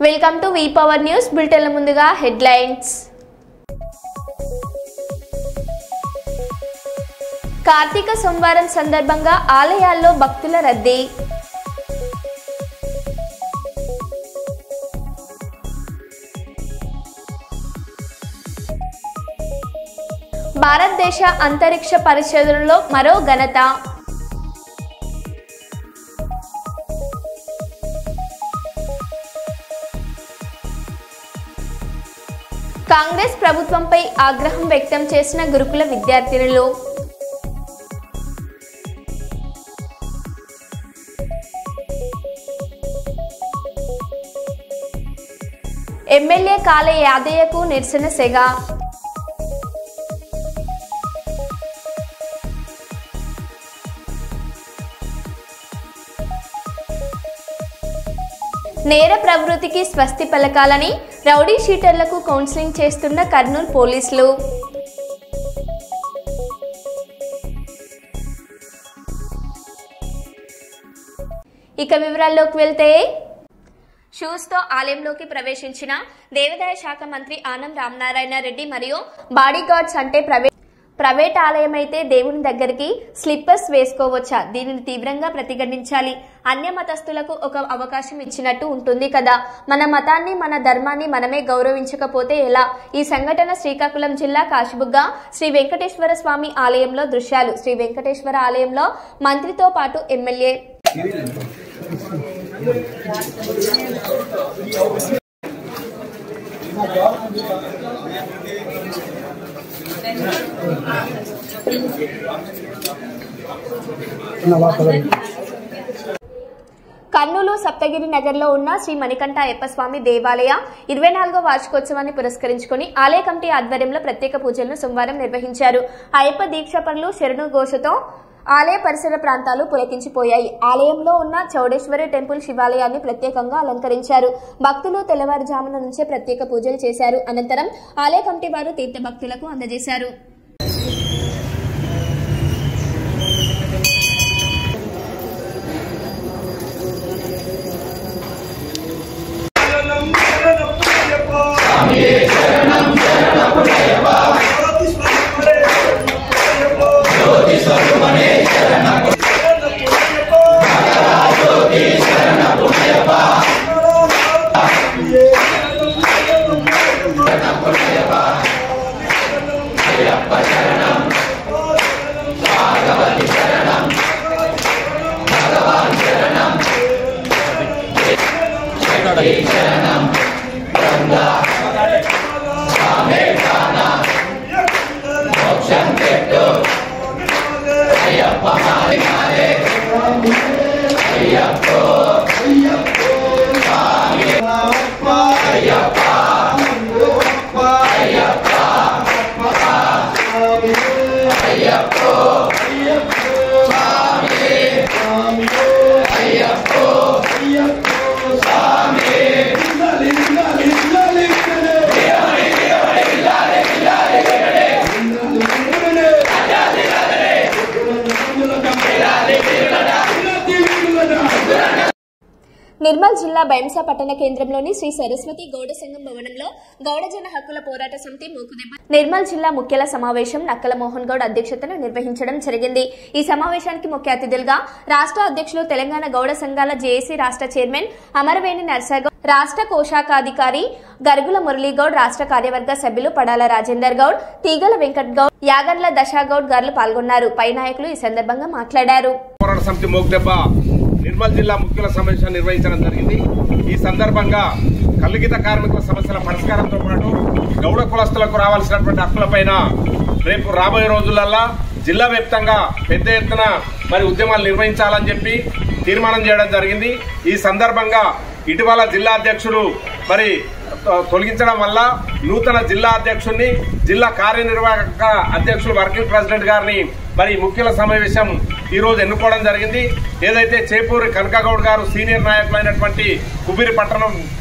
Welcome to V power news బులెటిన్ల ముందుగా headlines. Karthika సోమవారం సందర్భంగా ఆలయాల్లో భక్తుల రద్దీ. భారతదేశ అంతరిక్ష పరిశోధనలో మరో ఘనత. కాంగ్రెస్ ప్రభుత్వంపై ఆగ్రహం వ్యక్తం చేసిన గురుకుల విద్యార్థినులు. ఎమ్మెల్యే కాళ యాదయ్యకు నిరసన సెగ. నేర ప్రవృత్తికి స్వస్తి పలకాలని రౌడీ షీటర్లకు కౌన్సిలింగ్ చేస్తున్న కర్నూలు పోలీసులు. ఇక వివరాల్లోకి వెళ్తే, షూస్తో ఆలయంలోకి ప్రవేశించిన దేవాదాయ శాఖ మంత్రి ఆనం రామనారాయణ రెడ్డి మరియు బాడీగార్డ్స్ అంటే ప్రైవేట్ ఆలయం అయితే దేవుని దగ్గరికి స్లిప్పర్స్ వేసుకోవచ్చా? దీనిని తీవ్రంగా ప్రతిఘటించాలి. అన్య మతస్థులకు ఒక అవకాశం ఇచ్చినట్టు ఉంటుంది కదా. మన మతాన్ని మన ధర్మాన్ని మనమే గౌరవించకపోతే ఎలా? ఈ సంఘటన శ్రీకాకుళం జిల్లా కాశీబుగ్గ శ్రీ వెంకటేశ్వర స్వామి ఆలయంలో దృశ్యాలు. శ్రీ వెంకటేశ్వర ఆలయంలో మంత్రితో పాటు ఎమ్మెల్యే కర్నూలు సప్తగిరి నగర్లో ఉన్న శ్రీ మణికంఠ అయ్యప్పస్వామి దేవాలయ 24వ వార్షికోత్సవాన్ని పురస్కరించుకుని ఆలయ కమిటీ ఆధ్వర్యంలో ప్రత్యేక పూజలను సోమవారం నిర్వహించారు. అయ్యప్ప దీక్షపరులు శరణు ఘోషతో ఆలయ పరిసర ప్రాంతాలు పులకించిపోయాయి. ఆలయంలో ఉన్న చౌడేశ్వరి టెంపుల్ శివాలయాన్ని ప్రత్యేకంగా అలంకరించారు. భక్తులు తెల్లవారుజామున నుంచే ప్రత్యేక పూజలు చేశారు. అనంతరం ఆలయ కమిటీ వారు తీర్థ భక్తులకు అందజేశారు. నిర్మల్ జిల్లా బైంసా పట్టణ కేంద్రంలోని శ్రీ సరస్వతి గౌడ సంఘం భవనంలో గౌడ జన హక్కుల పోరాట సమితి మూకుదెబ్బ నిర్మల్ జిల్లా ముఖ్యుల సమావేశం నక్కల మోహన్ గౌడ్ అధ్యక్షతన నిర్వహించడం జరిగింది. ఈ సమావేశానికి ముఖ్య అతిథులుగా రాష్ట్ర అధ్యక్షులు తెలంగాణ గౌడ సంఘాల జేఏసీ రాష్ట్ర చైర్మన్ అమరవేణి నర్సగౌడ్, రాష్ట్ర కోశాఖాధికారి గరుగుల మురళీగౌడ్, రాష్ట్ర కార్యవర్గ సభ్యులు పడాల రాజేందర్ గౌడ్, తీగల వెంకట్ గౌడ్, యాగండ్ల దశాగౌడ్ గారు పాల్గొన్నారు. పై నాయకులు ఈ సందర్భంగా మాట్లాడారు. నిర్మల్ జిల్లా ముఖ్యుల సమావేశాన్ని నిర్వహించడం జరిగింది. ఈ సందర్భంగా కల్లుగీత కార్మికుల సమస్యల పరిష్కారంతో పాటు గౌడ కులస్తులకు రావాల్సినటువంటి హక్కులపైన రేపు రాబోయే రోజులల్లా జిల్లా వ్యాప్తంగా పెద్ద ఎత్తున ఉద్యమాలు నిర్వహించాలని చెప్పి తీర్మానం చేయడం జరిగింది. ఈ సందర్భంగా ఇటీవల జిల్లా అధ్యక్షుడు తొలగించడం వల్ల నూతన జిల్లా అధ్యక్షుడిని, జిల్లా కార్యనిర్వాహక అధ్యక్షుడు వర్కింగ్ ప్రెసిడెంట్ గారిని ముఖ్యుల సమావేశం ఈరోజు ఎన్నుకోవడం జరిగింది. ఏదైతే చేపూరి కనకగౌడ్ గారు సీనియర్ నాయకులైనటువంటి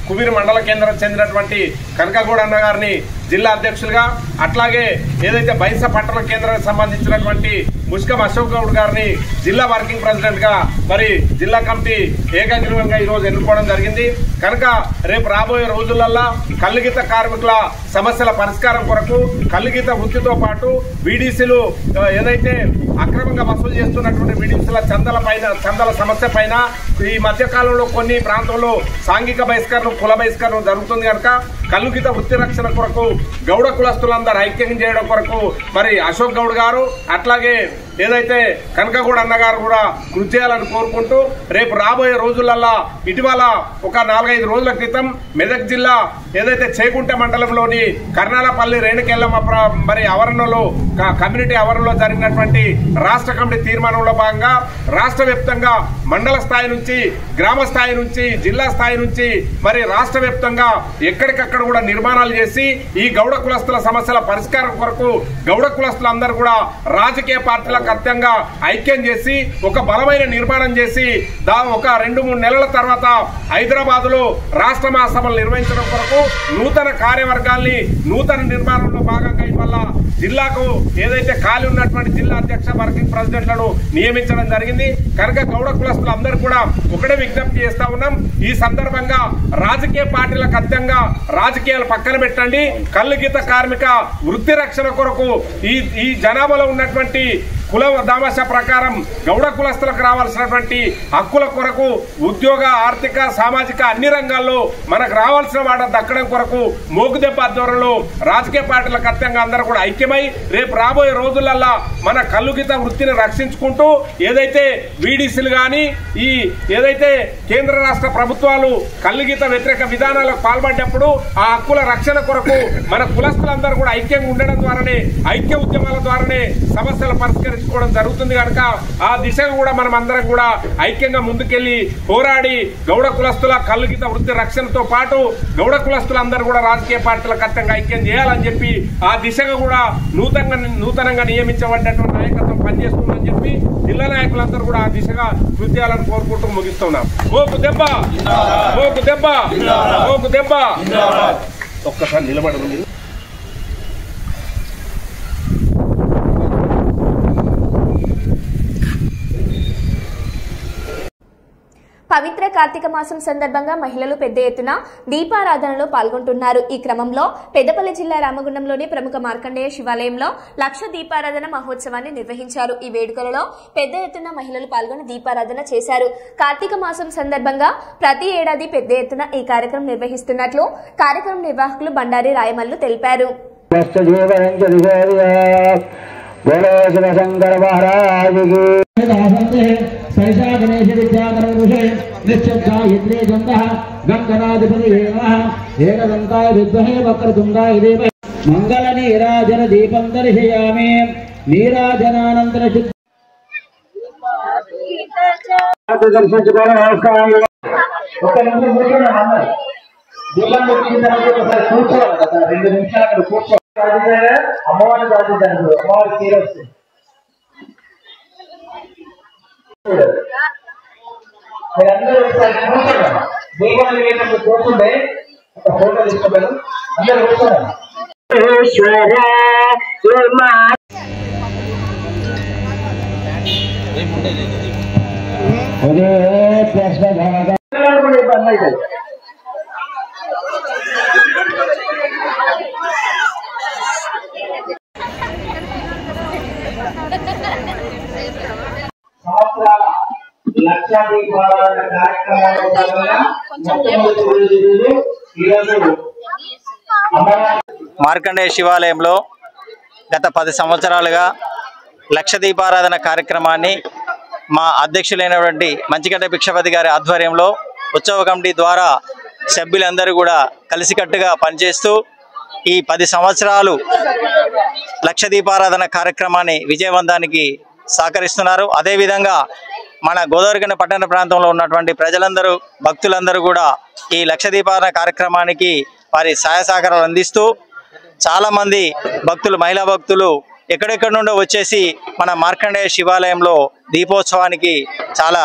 కుబిరి మండల కేంద్రం చెందినటువంటి కనకగౌడ్ అన్న గారిని జిల్లా అధ్యక్షులుగా, అట్లాగే ఏదైతే బైస పట్టణ కేంద్రానికి సంబంధించినటువంటి ముష్కం అశోక్ గౌడ్ గారిని జిల్లా వర్కింగ్ ప్రెసిడెంట్ గా మరి జిల్లా కమిటీ ఏకగ్రీవంగా ఈరోజు ఎన్నుకోవడం జరిగింది. కనుక రేపు రాబోయే రోజులల్లో కల్లుగీత కార్మికుల సమస్యల పరిష్కారం కొరకు కల్లుగీత వృత్తితో పాటు బీడీసీలు ఏదైతే అక్రమంగా వసూలు చేస్తున్నటువంటి బీడీసీల చందల సమస్య పైన ఈ మధ్య కాలంలో కొన్ని ప్రాంతాల్లో సాంఘిక బహిష్కరణ, కుల బహిష్కరణ జరుగుతుంది కనుక కల్లుగీత వృత్తి రక్షణ కొరకు గౌడ కులస్తులందరూ ఐక్యం చేయడం కొరకు మరి అశోక్ గౌడ్ గారు అట్లాగే ఏదైతే కనకగౌడ్ అన్నగారు కూడా కృషి చేయాలని కోరుకుంటూ రేపు రాబోయే రోజులల్లో ఇటీవల ఒక 4-5 రోజుల క్రితం మెదక్ జిల్లా ఏదైతే చేగుంట మండలంలోని కర్నాలపల్లి రేణుకెల్లమ్మ మరి ఆవరణలో కమ్యూనిటీ ఆవరణలో జరిగినటువంటి రాష్ట్ర కమిటీ తీర్మానంలో భాగంగా రాష్ట్ర వ్యాప్తంగా మండల స్థాయి నుంచి, గ్రామ స్థాయి నుంచి, జిల్లా స్థాయి నుంచి మరి రాష్ట్ర వ్యాప్తంగా ఎక్కడికక్కడ కూడా నిర్మాణాలు చేసి ఈ గౌడ కులస్తుల సమస్యల పరిష్కారం కొరకు గౌడ కులస్తులందరూ కూడా రాజకీయ పార్టీల కర్తంగా ఐక్యం చేసి ఒక బలమైన నిర్మాణం చేసి ఒక 2-3 నెలల తర్వాత హైదరాబాద్ లో రాష్ట్ర మహాసభలు నిర్వహించడం కొరకు నూతన కార్యవర్గాల్ని నూతన నిర్మాణంలో భాగంగా ఇవాళ జిల్లాకు ఏదైతే ఖాళీ ఉన్నటువంటి జిల్లా అధ్యక్ష వర్కింగ్ ప్రెసిడెంట్లను నియమించడం జరిగింది. కనుక గౌడ కులస్తులందరూ కూడా ఒకటే విజ్ఞప్తి చేస్తా ఉన్నాం. ఈ సందర్భంగా రాజకీయ పార్టీలకు అత్యంగా రాజకీయాలు పక్కన పెట్టండి. కల్లుగీత కార్మిక వృత్తి రక్షణ కొరకు ఈ జనాభాలో ఉన్నటువంటి కుల దామాష ప్రకారం గౌడ కులస్తులకు రావాల్సినటువంటి హక్కుల కొరకు ఉద్యోగ, ఆర్థిక, సామాజిక అన్ని రంగాల్లో మనకు రావాల్సిన వాట దక్కడం కొరకు మోగుదెబ్బ ఆధ్వర్యంలో రాజకీయ పార్టీలకు అత్యంగా అందరూ కూడా ఐక్యమై రేపు రాబోయే రోజులల్లా మన కల్లుగీత వృత్తిని రక్షించుకుంటూ ఏదైతే వీడీసీలు కానీ ఈ ఏదైతే కేంద్ర రాష్ట్ర ప్రభుత్వాలు కల్లుగీత వ్యతిరేక విధానాలకు పాల్పడ్డప్పుడు ఆ హక్కుల రక్షణ కొరకు మన కులస్తులందరూ కూడా ఐక్యంగా ఉండడం ద్వారానే, ఐక్య ఉద్యమాల ద్వారానే సమస్యలు పరిష్కరించుకోవడం జరుగుతుంది. కనుక ఆ దిశగా కూడా మనం అందరం కూడా ఐక్యంగా ముందుకెళ్లి పోరాడి గౌడ కులస్తుల కల్లుగీత వృత్తి రక్షణతో పాటు గౌడ కులస్తులందరూ కూడా రాజకీయ పార్టీలకు అత్యంగా ఐక్యం చేయాలని చెప్పి ఆ దిశగా కూడా నూతనంగా నియమించబడినటువంటి నాయకత్వం పనిచేస్తుందని చెప్పి జిల్లా నాయకులందరూ కూడా ఆ దిశగా కృషి చేయాలని కోరుకుంటూ ముగిస్తున్నాం. ఓకు దెబ్బ, ఓకు దెబ్బ, ఓకు దెబ్బ. ఒక్కసారి నిలబడదు మీరు. పవిత్ర కార్తీక మాసం సందర్భంగా మహిళలు పెద్ద ఎత్తున దీపారాధనలో పాల్గొంటున్నారు. ఈ క్రమంలో పెద్దపల్లి జిల్లా రామగుండంలోని ప్రముఖ మార్కండేయ శివాలయంలో 1,00,000 దీపారాధన మహోత్సవాన్ని నిర్వహించారు. ఈ వేడుకలలో పెద్ద ఎత్తున మహిళలు పాల్గొని దీపారాధన చేశారు. కార్తీక మాసం సందర్భంగా ప్రతి ఏడాది పెద్ద ఎత్తున ఈ కార్యక్రమం నిర్వహిస్తున్నట్లు కార్యక్రమం నిర్వాహకులు బండారి రాయమల్లు తెలిపారు. सैषा गणेश विद्याकरवृषे निश्चब्दायित्रे गन्धः गङ्गनाधिपति एकदन्ताय विद्महे वक्रतुण्डाय धीमहि मङ्गलनीराजन दीपं दर्शयामि. नीराजनानन्तरं మీరందరూ ఒకసారి కూర్చోండి. దీపావళి వేసినప్పుడు కూర్చుంటే ఒక ఫోటో తీసుకోవాలి. అందరూ కూర్చోండి. ఇబ్బంది అవుతుంది. సంవత్సరాల 1,00,000 దీపారాధన కార్యక్రమంలో భాగంగా మార్కండేయ శివాలయంలో గత 10 సంవత్సరాలుగా 1,00,000 దీపారాధన కార్యక్రమాన్ని మా అధ్యక్షులైనటువంటి మంచిగడ్డ భిక్షపతి గారి ఆధ్వర్యంలో ఉత్సవ కమిటీ ద్వారా సభ్యులందరూ కూడా కలిసికట్టుగా పనిచేస్తూ ఈ 10 సంవత్సరాలు 1,00,000 దీపారాధన కార్యక్రమాన్ని విజయవంతానికి సహకరిస్తున్నారు. అదేవిధంగా మన గోదావరిఖని పట్టణ ప్రాంతంలో ఉన్నటువంటి ప్రజలందరూ, భక్తులందరూ కూడా ఈ 1,00,000 దీపారాధన కార్యక్రమానికి వారి సహాయ సహకారాలు అందిస్తూ చాలామంది భక్తులు, మహిళా భక్తులు ఎక్కడెక్కడ నుండో వచ్చేసి మన మార్కండేయ శివాలయంలో దీపోత్సవానికి చాలా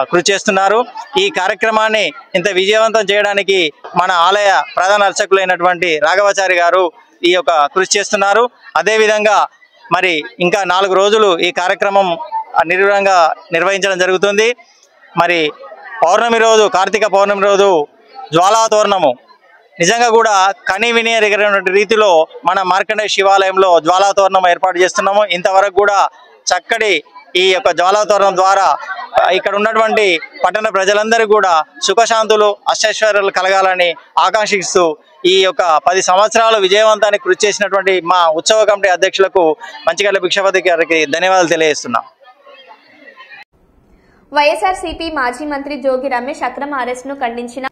కృషి చేస్తున్నారు. ఈ కార్యక్రమాన్ని ఇంత విజయవంతం చేయడానికి మన ఆలయ ప్రధాన అర్చకులైనటువంటి రాఘవాచారి గారు ఈ యొక్క కృషి చేస్తున్నారు. అదేవిధంగా మరి ఇంకా 4 రోజులు ఈ కార్యక్రమం నిర్విఘ్నంగా నిర్వహించడం జరుగుతుంది. మరి పౌర్ణమి రోజు, కార్తీక పౌర్ణమి రోజు జ్వాలాతోరణము నిజంగా కూడా కని విని ఎరిగినటువంటి రీతిలో మన మార్కండేయ శివాలయంలో జ్వాలాతోరణం ఏర్పాటు చేస్తున్నాము. ఇంతవరకు కూడా చక్కటి ఈ యొక్క జ్వాలాతోరణం ద్వారా ఇక్కడ ఉన్నటువంటి పట్టణ ప్రజలందరికీ కూడా సుఖశాంతులు అష్టైశ్వర్యాలు కలగాలని ఆకాంక్షిస్తూ ఈ యొక్క 10 సంవత్సరాలు విజయవంతానికి కృషి చేసినటువంటి మా ఉత్సవ కమిటీ అధ్యక్షులకు మంచిగడ్డ భిక్షపతి గారికి ధన్యవాదాలు తెలియజేస్తున్నాం. వైఎస్ఆర్సీపీ మాజీ మంత్రి జోగి రమేష్ అక్రమ అరెస్టును ఖండించిన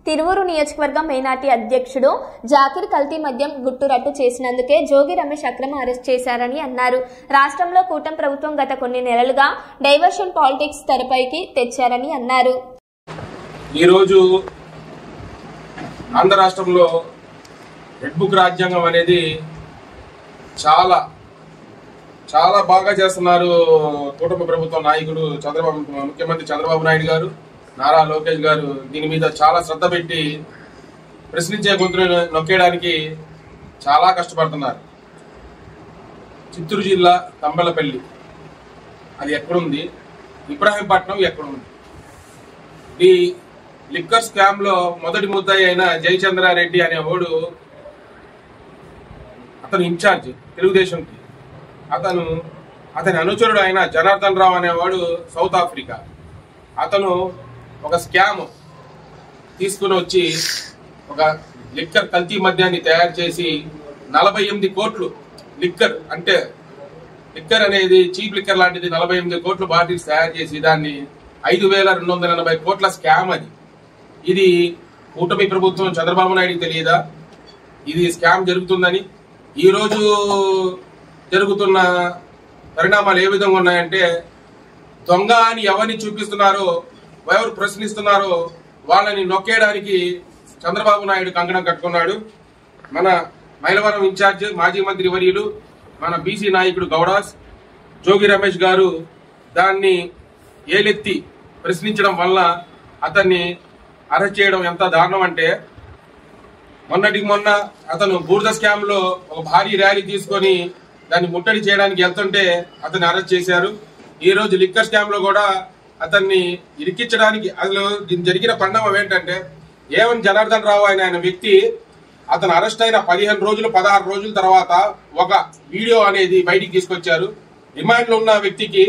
తిరువూరు నియోజకవర్గం మైనార్టీ అధ్యక్షుడు జాకిర్ కల్తీ మద్యం గుట్టురట్టు చేసినందుకే జోగి రమేష్ అక్రమ అరెస్ట్ చేశారని అన్నారు. రాష్ట్రంలో కూటమి ప్రభుత్వం గత కొన్ని నెలలుగా డైవర్షన్ పాలిటిక్స్ తెరపైకి తెచ్చారని అన్నారు. ఈరోజు ఆంధ్ర రాష్ట్రంలో రెడ్ బుక్ రాజ్యాంగం అనేది చాలా చాలా బాగా చేస్తున్నారు. కూటమి ప్రభుత్వ నాయకుడు ముఖ్యమంత్రి చంద్రబాబు నాయుడు గారు, నారా లోకేష్ గారు దీని మీద చాలా శ్రద్ధ పెట్టి ప్రశ్నించే గొంతును నొక్కేయడానికి చాలా కష్టపడుతున్నారు. చిత్తూరు జిల్లా తంబలపల్లి అది ఎక్కడుంది, ఇబ్రాహీంపట్నం ఎక్కడుంది? ఈ లిక్కర్ స్కామ్ లో మొదటి ముద్దాయి అయిన జయచంద్రారెడ్డి అనేవాడు, అతను ఇన్ఛార్జ్ తెలుగుదేశంకి, అతని అనుచరుడు అయిన జనార్దన్ రావు అనేవాడు సౌత్ ఆఫ్రికా. అతను ఒక స్కామ్ తీసుకుని వచ్చి ఒక లిక్కర్ కల్తీ మద్యాన్ని తయారు చేసి 48 కోట్లు లిక్కర్, అంటే లిక్కర్ అనేది చీప్ లిక్కర్ లాంటిది, 48 కోట్లు బాటిల్స్ తయారు చేసి దాన్ని 5,280 కోట్ల స్కామ్. ఇది కూటమి ప్రభుత్వం చంద్రబాబు నాయుడికి తెలియదా ఇది స్కామ్ జరుగుతుందని? ఈరోజు జరుగుతున్న పరిణామాలు ఏ విధంగా ఉన్నాయంటే, దొంగ అని ఎవరిని చూపిస్తున్నారో, ఎవరు ప్రశ్నిస్తున్నారో వాళ్ళని నొక్కేయడానికి చంద్రబాబు నాయుడు కంకణం కట్టుకున్నాడు. మన మైలవరం ఇన్ఛార్జ్ మాజీ మంత్రి వర్యులు, మన బీసీ నాయకుడు గౌడాస్ జోగి రమేష్ గారు దాన్ని ఏలెత్తి ప్రశ్నించడం వల్ల అతన్ని అరెస్ట్ చేయడం ఎంత దారుణం అంటే, మొన్నటికి మొన్న అతను బూర్ద స్కామ్ లో ఒక భారీ ర్యాలీ తీసుకొని దాన్ని ముట్టడి చేయడానికి వెళ్తుంటే అతన్ని అరెస్ట్ చేశారు. ఈ రోజు లిక్కర్ స్కామ్ లో కూడా అతన్ని ఇరికించడానికి అసలు జరిగిన పరిణామం ఏంటంటే, ఏవన్ జనార్దన్ రావు ఆయన వ్యక్తి అతను అరెస్ట్ అయిన 15 రోజులు 16 రోజుల తర్వాత ఒక వీడియో అనేది బయటికి తీసుకొచ్చారు. రిమాండ్ లో ఉన్న వ్యక్తికి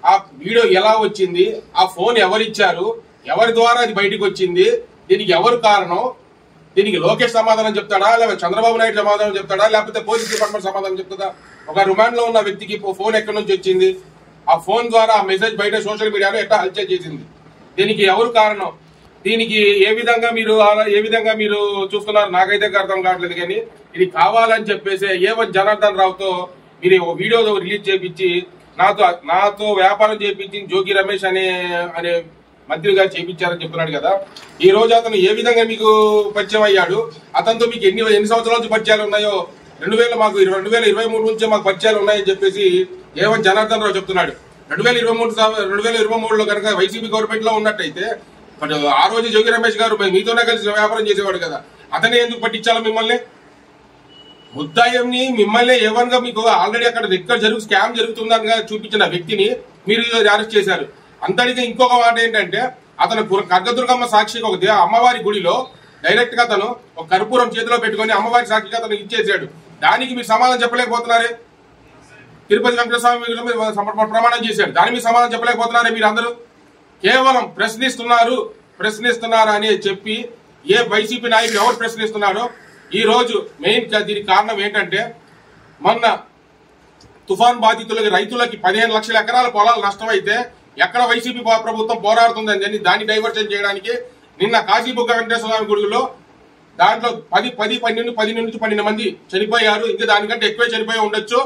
ఆ వీడియో ఎలా వచ్చింది, ఆ ఫోన్ ఎవరిచ్చారు, ఎవరి ద్వారా అది బయటకు వచ్చింది, దీనికి ఎవరు కారణం, దీనికి లోకేష్ సమాధానం చెప్తాడా, లేకపోతే చంద్రబాబు నాయుడు సమాధానం చెప్తాడా, లేకపోతే పోలీస్ డిపార్ట్మెంట్ సమాధానం చెప్తుందా? ఒక రిమాండ్ లో ఉన్న వ్యక్తికి ఫోన్ ఎక్కడి నుంచి వచ్చింది, ఆ ఫోన్ ద్వారా ఆ మెసేజ్ బయట సోషల్ మీడియాలో ఎట్లా హల్చల్ చేసింది, దీనికి ఎవరు కారణం, దీనికి ఏ విధంగా మీరు చూస్తున్నారు నాకైతే అర్థం కావట్లేదు. కానీ ఇది కావాలని చెప్పేసి ఏవన్ జనార్దన్ రావుతో మీరు ఒక వీడియో రిలీజ్ చేయించి నాతో వ్యాపారం చేయించి జోగి రమేష్ అనే మంత్రి గారు చేయించారని చెప్తున్నాడు కదా. ఈ రోజు అతను ఏ విధంగా మీకు పరిచయం అయ్యాడు, అతనితో మీకు ఎన్ని సంవత్సరాల నుంచి పరిచయాలు ఉన్నాయో, 2023 నుంచి మాకు పరిచయాలు ఉన్నాయని చెప్పేసి ఏవన్ జనార్దన్ రావు చెప్తున్నాడు. 2023లో కనుక వైసీపీ గవర్నమెంట్ లో ఉన్నట్టయితే ఆ రోజు జోగి రమేష్ గారు మీతోనే కలిసి వ్యాపారం చేసేవాడు కదా, అతనే ఎందుకు పట్టించాలో మిమ్మల్ని? ముద్దాయంని మిమ్మల్ని ఏవన్గా మీకు ఆల్రెడీ అక్కడ స్కామ్ జరుగుతుందని చూపించిన వ్యక్తిని మీరు అరెస్ట్ చేశారు. అంతటిగా ఇంకొక మాట ఏంటంటే, అతను కనకదుర్గమ్మ సాక్షిగా ఒక అమ్మవారి గుడిలో డైరెక్ట్ గా అతను ఒక కర్పూరం చేతిలో పెట్టుకుని అమ్మవారి సాక్షిగా అతను ఇచ్చేసాడు. దానికి మీరు సమాధానం చెప్పలేకపోతున్నారే. తిరుపతి వెంకటస్వామి ప్రమాణం చేశాడు, దానికి మీరు సమాధానం చెప్పలేకపోతున్నారే. మీరు అందరూ కేవలం ప్రశ్నిస్తున్నారు అని చెప్పి ఏ వైసీపీ నాయకులు ఎవరు ప్రశ్నిస్తున్నారో ఈ రోజు మెయిన్ దీనికి కారణం ఏంటంటే, మొన్న తుఫాన్ బాధితులకి రైతులకి 15 లక్షల ఎకరాల పొలాలు నష్టమైతే ఎక్కడ వైసీపీ ప్రభుత్వం పోరాడుతుందని దాన్ని డైవర్షన్ చేయడానికి నిన్న కాశీబుగ్గ వెంకటేశ్వర స్వామి గుడిలో దాంట్లో 10 మంది చనిపోయారు, ఇంకా దానికంటే ఎక్కువే చనిపోయి ఉండొచ్చు.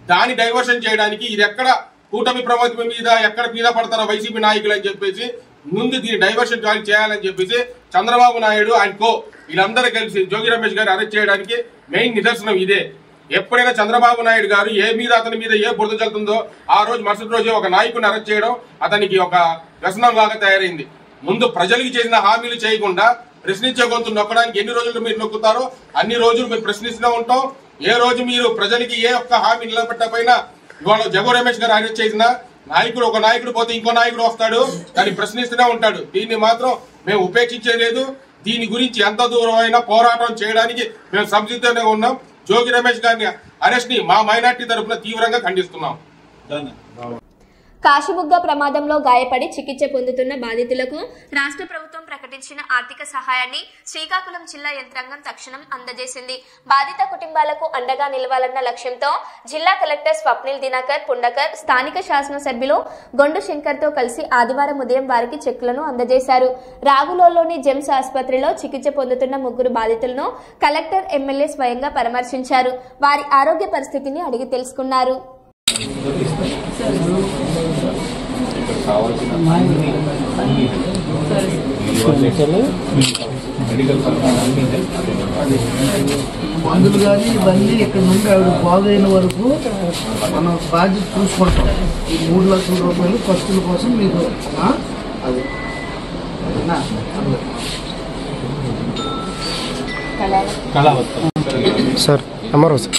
దాన్ని డైవర్షన్ చేయడానికి ఇది ఎక్కడ కూటమి ప్రభుత్వం మీద ఎక్కడ మీద పడతారో వైసీపీ నాయకులు అని చెప్పేసి ముందు దీన్ని డైవర్షన్ చేయాలని చెప్పేసి చంద్రబాబు నాయుడు ఆయన వీళ్ళందరూ కలిసి జోగి రమేష్ గారు అరెస్ట్ చేయడానికి మెయిన్ నిదర్శనం ఇదే. ఎప్పుడైనా చంద్రబాబు నాయుడు గారు ఏ మీద అతని మీద ఏ బురద చల్లుతుందో ఆ రోజు మరుసటి రోజే ఒక నాయకుడిని అరెస్ట్ చేయడం అతనికి ఒక వ్యసనం లాగా తయారైంది. ముందు ప్రజలకు చేసిన హామీలు చేయకుండా ప్రశ్నించే గొంతు నొక్కడానికి ఎన్ని రోజులు మీరు నొక్కుతారో అన్ని రోజులు మీరు ప్రశ్నిస్తూనే ఉంటాం. ఏ రోజు మీరు ప్రజలకి ఏ ఒక్క హామీ నిలబెట్టకపోయినా ఇవాళ జగో రమేష్ గారు అరెస్ట్ చేసిన నాయకుడు ఒక నాయకుడు పోతే ఇంకో నాయకుడు వస్తాడు, దాన్ని ప్రశ్నిస్తూనే ఉంటాడు. దీన్ని మాత్రం మేము ఉపేక్షించలేదు. దీని గురించి ఎంత దూరం అయినా పోరాటం చేయడానికి మేము సంసిద్ధంగా ఉన్నాం. జోగి రమేష్ గారిని అరెస్ట్ ని మా మైనార్టీ తరఫున తీవ్రంగా ఖండిస్తున్నాం. కాశీబుగ్గ ప్రమాదంలో గాయపడి చికిత్స పొందుతున్న బాధితులకు రాష్ట్ర ప్రభుత్వం ప్రకటించిన ఆర్థిక సహాయాన్ని శ్రీకాకుళం జిల్లా యంత్రాంగం తక్షణం అందజేసింది. బాధిత కుటుంబాలకు అండగా నిలవాలన్న లక్ష్యంతో జిల్లా కలెక్టర్ స్వప్నిల్ దినకర్ పుండకర్ స్థానిక శాసనసభ్యులు గొండు శంకర్ తో కలిసి ఆదివారం ఉదయం వారికి చెక్కులను అందజేశారు. రాగులోని జెమ్స్ ఆసుపత్రిలో చికిత్స పొందుతున్న 3 బాధితులను కలెక్టర్ ఎమ్మెల్యే స్వయంగా పరామర్శించారు. వారి ఆరోగ్య పరిస్థితిని అడిగి తెలుసుకున్నారు. మందులు కానీ ఇవన్నీ ఇక్కడ నుండి ఆవిడ బాగైన వరకు మనం బాధ్యత చూసుకుంటాం. ఈ 3 లక్షల రూపాయలు ఖర్చుల కోసం మీకు అది సార్ అమరో సార్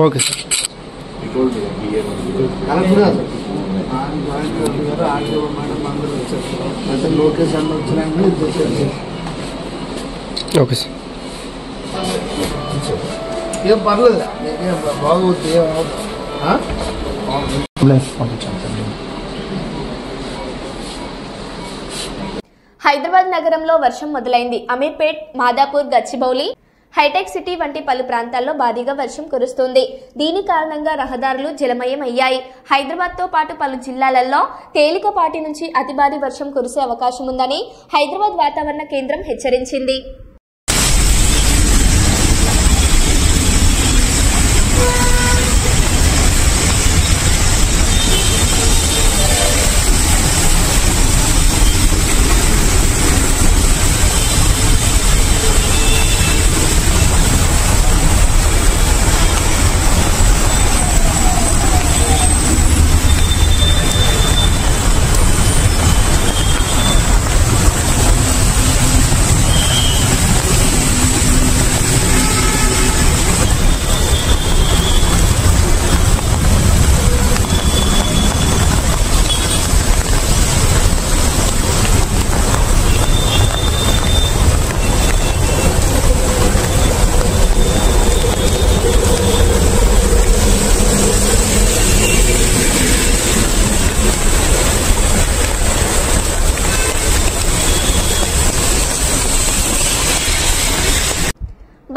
ఓకే సార్. లోకేష్ అన్న వచ్చినాక ఓకే సార్. ఏం పర్లేదు, బాగుంది. హైదరాబాద్ నగరంలో వర్షం మొదలైంది. అమీర్పేట్, మాదాపూర్, గచ్చిబౌలి, హైటెక్ సిటీ వంటి పలు ప్రాంతాల్లో భారీగా వర్షం కురుస్తోంది. దీని కారణంగా రహదారులు జలమయం అయ్యాయి. హైదరాబాద్ తో పాటు పలు జిల్లాలలో తేలికపాటి నుంచి అతి భారీ వర్షం కురిసే అవకాశం ఉందని హైదరాబాద్ వాతావరణ కేంద్రం హెచ్చరించింది.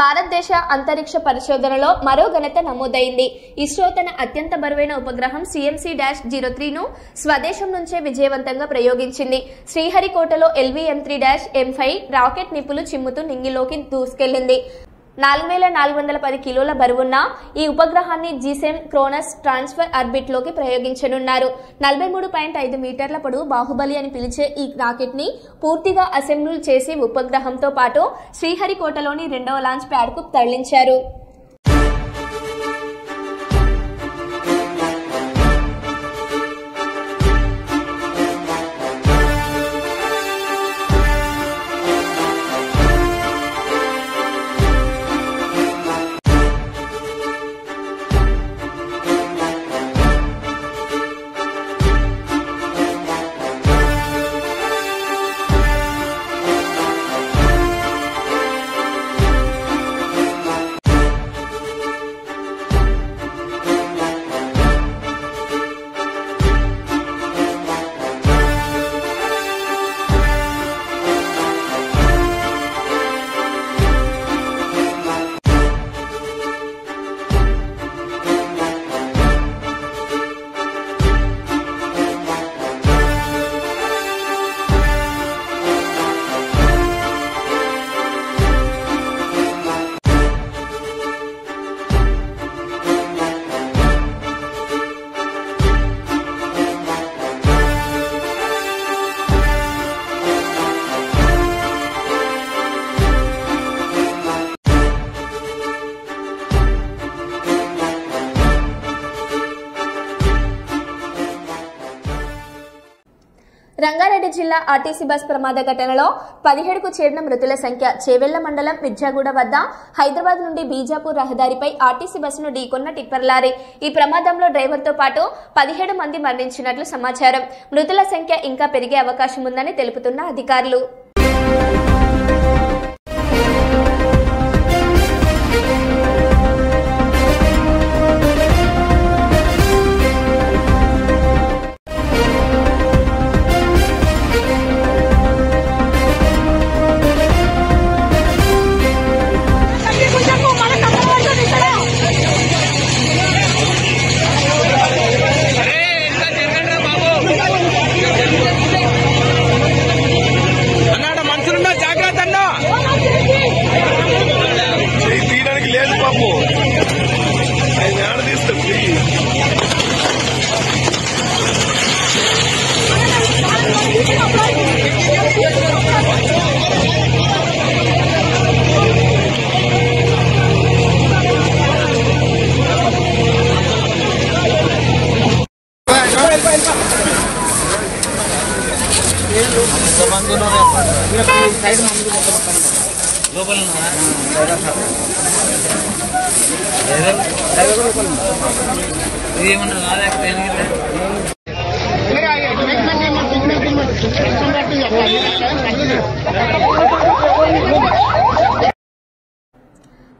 భారతదేశ అంతరిక్ష పరిశోధనలో మరో ఘనత నమోదైంది. ఇస్రో తన అత్యంత బరువైన ఉపగ్రహం CMC-03ను స్వదేశం నుంచే విజయవంతంగా ప్రయోగించింది. శ్రీహరికోటలో LVM-3-M5 రాకెట్ నిప్పులు చిమ్ముతూ నింగిలోకి దూసుకెళ్లింది. 4410 కిలోల బరువున్న ఈ ఉపగ్రహాన్ని జీసెమ్ క్రోనస్ ట్రాన్స్ఫర్ ఆర్బిట్ లోకి ప్రయోగించనున్నారు. 43.5 మీటర్ల పొడవు బాహుబలి అని పిలిచే ఈ రాకెట్ ని పూర్తిగా అసెంబ్లీ చేసి ఉపగ్రహంతో పాటు శ్రీహరికోటలోని 2వ లాంచ్ ప్యాడ్ కు తరలించారు. రంగారెడ్డి జిల్లా ఆర్టీసీ బస్ ప్రమాద ఘటనలో 17కు చేరిన మృతుల సంఖ్య. చేవెళ్ల మండలం మిర్జాగూడ వద్ద హైదరాబాద్ నుండి బీజాపూర్ రహదారిపై ఆర్టీసీ బస్సును ఢీకొన్న టిప్పర్ లారీ. ఈ ప్రమాదంలో డ్రైవర్తో పాటు 17 మంది మరణించినట్లు సమాచారం. మృతుల సంఖ్య ఇంకా పెరిగే అవకాశం ఉందని తెలుపుతున్న అధికారులు.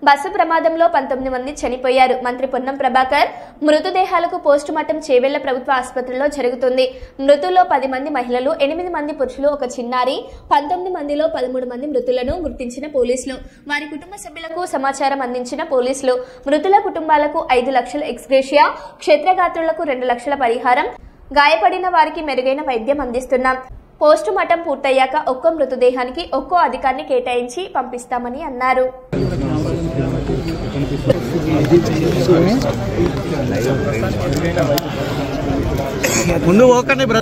బస్సు ప్రమాదంలో 19 మంది చనిపోయారు. మంత్రి పొన్నం ప్రభాకర్ మృతదేహాలకు పోస్టుమార్టం చేవెళ్ల ప్రభుత్వ ఆసుపత్రిలో జరుగుతుంది. మృతుల్లో 10 మంది మహిళలు, 8 మంది పురుషులు, ఒక చిన్నారి. 19 మందిలో 13 మంది మృతులను గుర్తించిన పోలీసులు, వారి కుటుంబ సభ్యులకు సమాచారం అందించిన పోలీసులు. మృతుల కుటుంబాలకు 5 లక్షల ఎక్స్గ్రేషియా, క్షేత్రగాత్రులకు 2 లక్షల పరిహారం, గాయపడిన వారికి మెరుగైన వైద్యం అందిస్తున్నాం. పోస్టుమార్టం పూర్తయ్యాక ఒక్కో మృతదేహానికి ఒక్కో అధికారిని కేటాయించి పంపిస్తామని అన్నారు. ముందు ఓకండి మన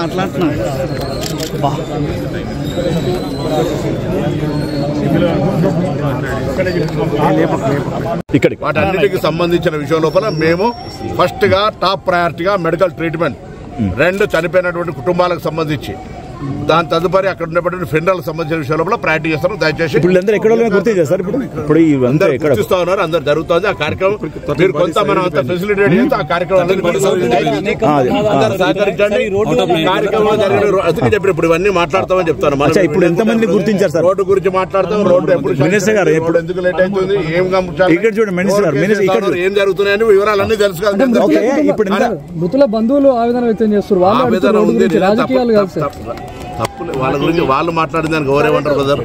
అట్లా అంటున్నా. వాటన్నిటికి సంబంధించిన విషయం లోపల మేము ఫస్ట్ గా టాప్ ప్రయారిటీగా మెడికల్ ట్రీట్మెంట్, 2 చనిపోయినటువంటి కుటుంబాలకు సంబంధించి, దాని తదుపరి అక్కడ ఉన్నటువంటి ఫెడరల్ సంబంధించిన విషయం లోపల ప్రయారిటీ చేస్తాం. దయచేసి గుర్తిస్తా ఉన్నారు, అందరు జరుగుతుంది ఆ కార్యక్రమం. మీరు కొంత మనం అంత ఫెసిలిటేట్ చేస్తే ఆ కార్యక్రమం సహకరించండి. కార్యక్రమం అందుకే చెప్పి ఇప్పుడు ఇవన్నీ మాట్లాడతామని చెప్తాను. ఇప్పుడు ఎంతమంది గుర్తించారు సార్? రోడ్డు గురించి మాట్లాడతాం. రోడ్డు ఎప్పుడు ఎందుకు లేట్ అవుతుంది, ఏం జరుగుతున్నాయని వివరాలన్నీ తెలుసు కదా. ఇప్పుడు మృతుల బంధువులు ఆవేదన వ్యక్తం చేస్తారు. తప్పులే, వాళ్ళ గురించి వాళ్ళు మాట్లాడిన దానికి ఎవరేమంటారు బ్రదర్,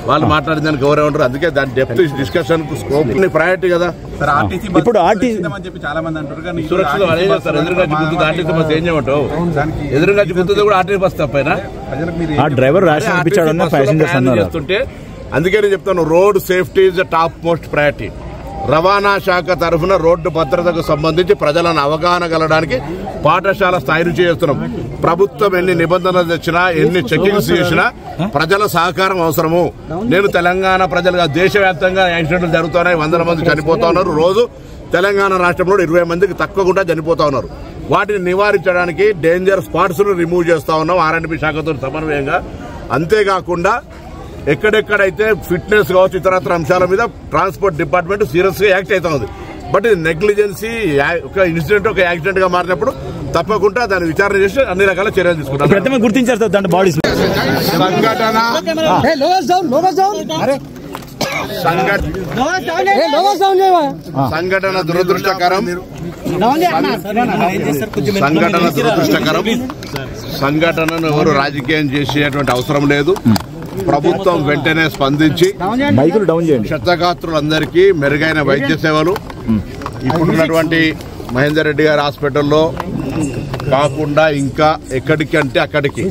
వాళ్ళు మాట్లాడిన దానికి ఎవరేమంటారు. అందుకే దాని డెప్త్ డిస్కషన్ స్కోప్ ప్రయారిటీ కదా. ఇప్పుడు సురక్షితం అదే చేస్తారు. ఎదురుగా గుర్తుంది ఆర్టీసీ బస్ ఏం చేయమంటావు? ఎదురుగా గుర్తుంది కూడా ఆర్టీసీ బస్ తప్పైనా డ్రైవర్ చేస్తుంటే. అందుకే నేను చెప్తాను, road safety is the top most priority. రవాణా శాఖ తరఫున రోడ్డు భద్రతకు సంబంధించి ప్రజలను అవగాహన కలగడానికి పాఠశాల స్థాయి నుంచి చేస్తున్నాం. ప్రభుత్వం ఎన్ని నిబంధనలు తెచ్చినా, ఎన్ని చెకింగ్స్ చేసినా ప్రజల సహకారం అవసరము. నేను తెలంగాణ ప్రజలుగా దేశవ్యాప్తంగా యాక్సిడెంట్లు జరుగుతున్నాయి, 100 మంది చనిపోతా ఉన్నారు. రోజు తెలంగాణ రాష్ట్రంలో 20 మందికి తక్కువకుండా చనిపోతా ఉన్నారు. వాటిని నివారించడానికి డేంజర్ స్పాట్స్ ను రిమూవ్ చేస్తా ఉన్నాం R&B శాఖతో సమన్వయంగా. అంతేకాకుండా ఎక్కడెక్కడైతే ఫిట్నెస్ కావచ్చు, ఇతరత్ర అంశాల మీద ట్రాన్స్పోర్ట్ డిపార్ట్మెంట్ సీరియస్ గా యాక్ట్ అవుతా ఉంది. బట్ ఇది నెగ్లిజెన్సీ, ఒక ఇన్సిడెంట్ ఒక యాక్సిడెంట్ గా మారినప్పుడు తప్పకుండా దాన్ని విచారణ చేసి అన్ని రకాల చర్యలు తీసుకుంటారు. గుర్తించారు సార్ దాని బాడీస్. సంఘటన దురదృష్టకరం. సంఘటనను ఎవరు రాజకీయం చేసేటువంటి అవసరం లేదు. ప్రభుత్వం వెంటనే స్పందించి క్షతగాత్రులందరికీ మెరుగైన వైద్య సేవలు ఇప్పుడున్నటువంటి మహేందర్ రెడ్డి గారి హాస్పిటల్లో కాకుండా ఇంకా ఎక్కడికంటే అక్కడికి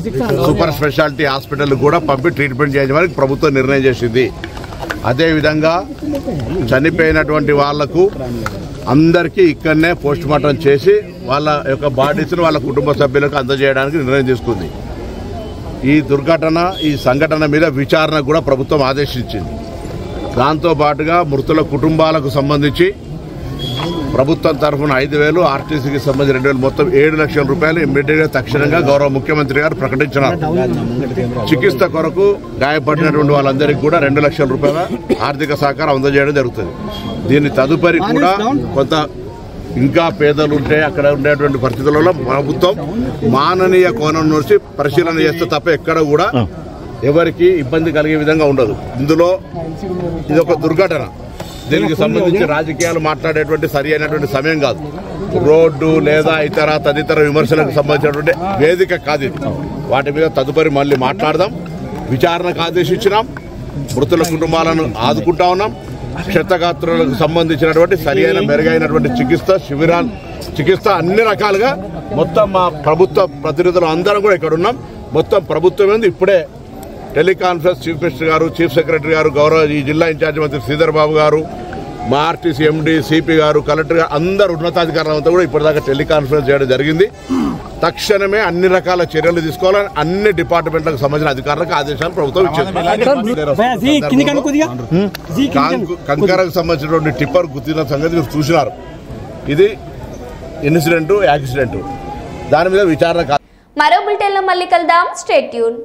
సూపర్ స్పెషాలిటీ హాస్పిటల్ కూడా పంపి ట్రీట్మెంట్ చేయడానికి ప్రభుత్వం నిర్ణయం చేసింది. అదేవిధంగా చనిపోయినటువంటి వాళ్లకు అందరికీ ఇక్కడనే పోస్ట్ మార్టం చేసి వాళ్ళ యొక్క బాడీస్ను వాళ్ళ కుటుంబ సభ్యులకు అందజేయడానికి నిర్ణయం తీసుకుంది. ఈ దుర్ఘటన ఈ సంఘటన మీద విచారణ కూడా ప్రభుత్వం ఆదేశించింది. దాంతో పాటుగా మృతుల కుటుంబాలకు సంబంధించి ప్రభుత్వం తరఫున 5,000, ఆర్టీసీకి సంబంధించి 2,000, మొత్తం 7 లక్షల రూపాయలు ఇమ్మీడియట్గా తక్షణంగా గౌరవ ముఖ్యమంత్రి గారు ప్రకటించినారు. చికిత్స కొరకు గాయపడినటువంటి వాళ్ళందరికీ కూడా 2 లక్షల రూపాయల ఆర్థిక సహకారం అందజేయడం జరుగుతుంది. దీని తదుపరి కూడా కొంత ఇంకా పేదలు ఉంటే అక్కడ ఉండేటువంటి పరిస్థితులలో ప్రభుత్వం మాననీయ కోణం నుంచి పరిశీలన చేస్తే తప్ప ఎక్కడ కూడా ఎవరికి ఇబ్బంది కలిగే విధంగా ఉండదు. ఇందులో ఇదొక దుర్ఘటన. దీనికి సంబంధించి రాజకీయాలు మాట్లాడేటువంటి సరి అయినటువంటి సమయం కాదు. రోడ్డు లేదా ఇతర తదితర విమర్శలకు సంబంధించినటువంటి వేదిక కాదు ఇది. వాటి మీద తదుపరి మళ్ళీ మాట్లాడదాం. విచారణకు ఆదేశించినాం. మృతుల కుటుంబాలను ఆదుకుంటా ఉన్నాం. క్షతగాత్రులకు సంబంధించినటువంటి సరి అయిన మెరుగైనటువంటి చికిత్స అన్ని రకాలుగా మొత్తం మా ప్రభుత్వ ప్రతినిధులు అందరం కూడా ఇక్కడ ఉన్నాం. మొత్తం ప్రభుత్వం ఏంది ఇప్పుడే టెలికాన్ఫరెన్స్ చీఫ్ మినిస్టర్ గారు, చీఫ్ సెక్రటరీ గారు, గౌరవ ఈ జిల్లా ఇన్ఛార్జి మంత్రి శ్రీధర్ బాబు గారు, మా ఆర్టీసీ ఎండీ, సిపి గారు, కలెక్టర్ గారు, అందరు ఉన్నతాధికారులంతా కూడా ఇప్పటిదాకా టెలికాన్ఫరెన్స్ చేయడం జరిగింది. తక్షణమే అన్ని రకాల చర్యలు తీసుకోవాలని అన్ని డిపార్ట్మెంట్లకు సంబంధించిన అధికారులకు ఆదేశాలు ప్రభుత్వం ఇచ్చింది. కంకరకు సంబంధించినటువంటి టిప్పర్ గుర్తిన సంగతి మీరు చూసినారు. ఇది ఇన్సిడెంట్, యాక్సిడెంట్. దాని మీద విచారణ. మరో బులెటిన్లో మళ్ళీ కలుద్దాం. Stay tune.